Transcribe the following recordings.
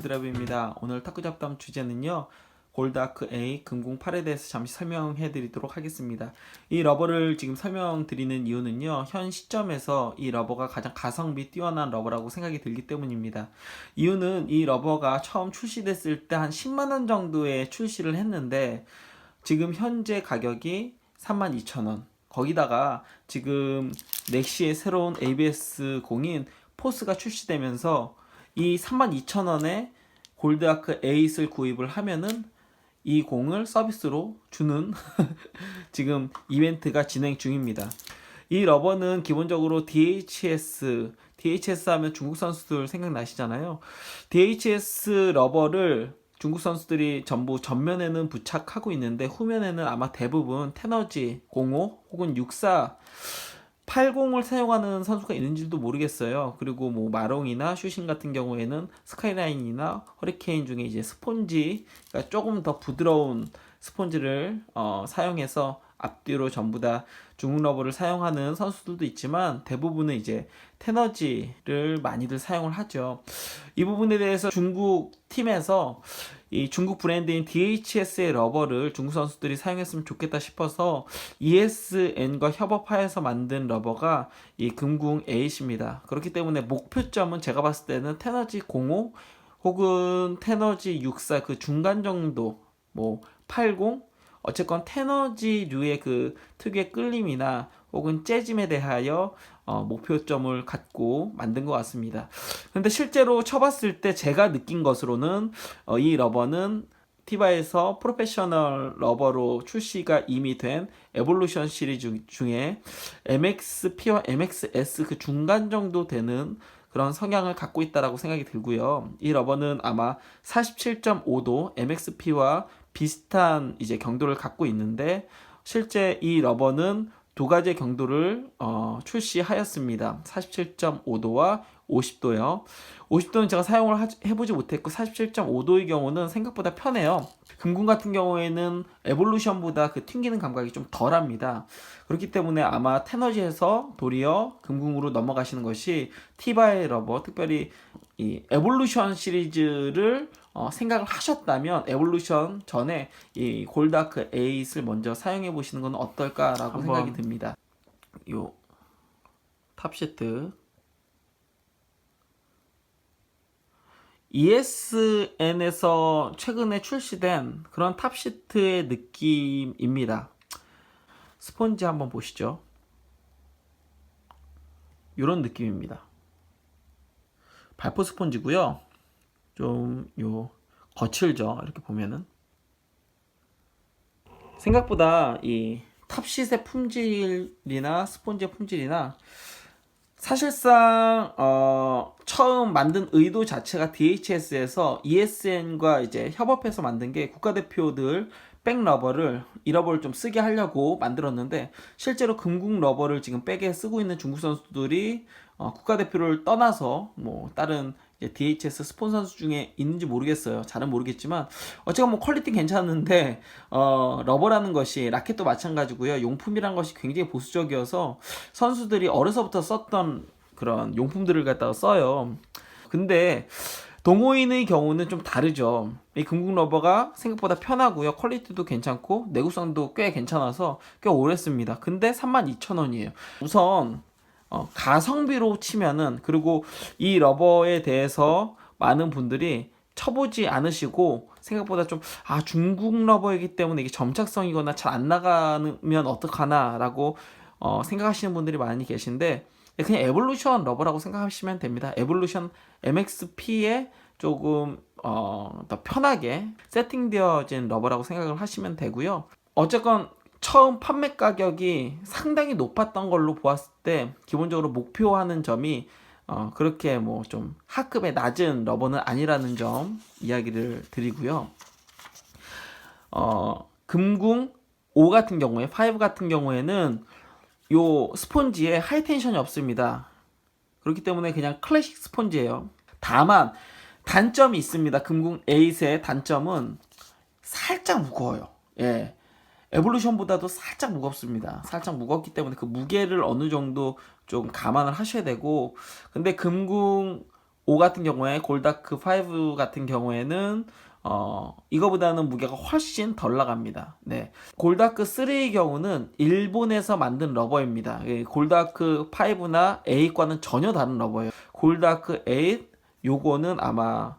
드라이브입니다. 오늘 탁구 잡담 주제는요. 골드아크 A 금공 8에 대해서 잠시 설명해 드리도록 하겠습니다. 이 러버를 지금 설명드리는 이유는요. 현 시점에서 이 러버가 가장 가성비 뛰어난 러버라고 생각이 들기 때문입니다. 이유는 이 러버가 처음 출시됐을 때 한 10만원 정도에 출시를 했는데 지금 현재 가격이 32,000원. 거기다가 지금 넥시의 새로운 ABS 공인 포스가 출시되면서 이 32,000원에 골드아크 에잇을 구입을 하면은 이 공을 서비스로 주는 지금 이벤트가 진행 중입니다. 이 러버는 기본적으로 DHS 하면 중국 선수들 생각나시잖아요. DHS 러버를 중국 선수들이 전부 전면에는 부착하고 있는데 후면에는 아마 대부분 테너지 05 혹은 64 80을 사용하는 선수가 있는지도 모르겠어요. 그리고 뭐 마롱이나 슈신 같은 경우에는 스카이라인이나 허리케인 중에 이제 스폰지가 조금 더 부드러운 스폰지를 사용해서 앞뒤로 전부 다 중국 러버를 사용하는 선수들도 있지만 대부분은 이제 테너지를 많이들 사용을 하죠. 이 부분에 대해서 중국 팀에서 이 중국 브랜드인 DHS의 러버를 중국 선수들이 사용했으면 좋겠다 싶어서 ESN과 협업하여서 만든 러버가 이 금궁 에잇입니다. 그렇기 때문에 목표점은 제가 봤을 때는 테너지 05 혹은 테너지 64 그 중간 정도, 뭐 80, 어쨌건 테너지류의 그 특유의 끌림이나 혹은 재짐에 대하여 목표점을 갖고 만든 것 같습니다. 근데 실제로 쳐봤을 때 제가 느낀 것으로는 이 러버는 티바에서 프로페셔널 러버로 출시가 이미 된 에볼루션 시리즈 중에 MXP와 MXS 그 중간 정도 되는 그런 성향을 갖고 있다라고 생각이 들고요. 이 러버는 아마 47.5도 MXP와 비슷한 이제 경도를 갖고 있는데 실제 이 러버는 두 가지의 경도를 출시하였습니다. 47.5도와 50도요. 50도는 제가 사용을 해보지 못했고 47.5도의 경우는 생각보다 편해요. 금궁 같은 경우에는 에볼루션보다 그 튕기는 감각이 좀 덜합니다. 그렇기 때문에 아마 테너지에서 도리어 금궁으로 넘어가시는 것이 티바의 러버, 특별히 이 에볼루션 시리즈를 생각을 하셨다면 에볼루션 전에 이 골드아크 에잇을 먼저 사용해 보시는 건 어떨까라고 생각이 듭니다. 요 탑시트 ESN에서 최근에 출시된 그런 탑시트의 느낌입니다. 스폰지 한번 보시죠. 이런 느낌입니다. 발포 스폰지고요. 좀 거칠죠. 이렇게 보면은 생각보다 이 탑시트의 품질이나 스폰지의 품질이나 사실상 처음 만든 의도 자체가 DHS에서 ESN과 이제 협업해서 만든 게 국가대표들 백 러버를 이 러버를 좀 쓰게 하려고 만들었는데 실제로 금궁 러버를 지금 백에 쓰고 있는 중국 선수들이 국가대표를 떠나서 뭐 다른 DHS 스폰서 선수 중에 있는지 모르겠어요. 잘은 모르겠지만 어쨌건 뭐 퀄리티 괜찮은데 러버라는 것이 라켓도 마찬가지고요. 용품이란 것이 굉장히 보수적이어서 선수들이 어려서부터 썼던 그런 용품들을 갖다가 써요. 근데 동호인의 경우는 좀 다르죠. 이 금궁 러버가 생각보다 편하고요. 퀄리티도 괜찮고 내구성도 꽤 괜찮아서 꽤 오래 씁니다. 근데 32,000원이에요. 우선 가성비로 치면은, 그리고 이 러버에 대해서 많은 분들이 쳐보지 않으시고 생각보다 좀 중국 러버이기 때문에 이게 점착성이거나 잘 안 나가면 어떡하나 라고 생각하시는 분들이 많이 계신데 그냥 에볼루션 러버라고 생각하시면 됩니다. 에볼루션 MXP에 조금 더 편하게 세팅되어진 러버라고 생각을 하시면 되고요. 어쨌건 처음 판매 가격이 상당히 높았던 걸로 보았을 때 기본적으로 목표하는 점이 그렇게 뭐 좀 하급의 낮은 러버는 아니라는 점 이야기를 드리고요. 금궁 5 같은 경우에 5 같은 경우에는 요 스폰지에 하이텐션이 없습니다. 그렇기 때문에 그냥 클래식 스폰지예요. 다만 단점이 있습니다. 금궁 에잇의 단점은 살짝 무거워요. 예. 에볼루션보다도 살짝 무겁습니다. 살짝 무겁기 때문에 그 무게를 어느 정도 좀 감안을 하셔야 되고, 근데 금궁 5 같은 경우에 골다크 5 같은 경우에는 이거보다는 무게가 훨씬 덜 나갑니다. 네. 골다크 3의 경우는 일본에서 만든 러버입니다. 골다크 5나 8과는 전혀 다른 러버예요. 골다크 8 요거는 아마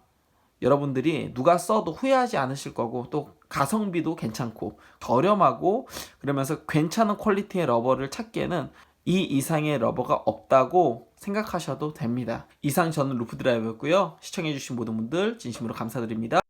여러분들이 누가 써도 후회하지 않으실 거고, 또 가성비도 괜찮고 저렴하고 그러면서 괜찮은 퀄리티의 러버를 찾기에는 이 이상의 러버가 없다고 생각하셔도 됩니다. 이상 저는 루프 드라이버였고요. 시청해주신 모든 분들 진심으로 감사드립니다.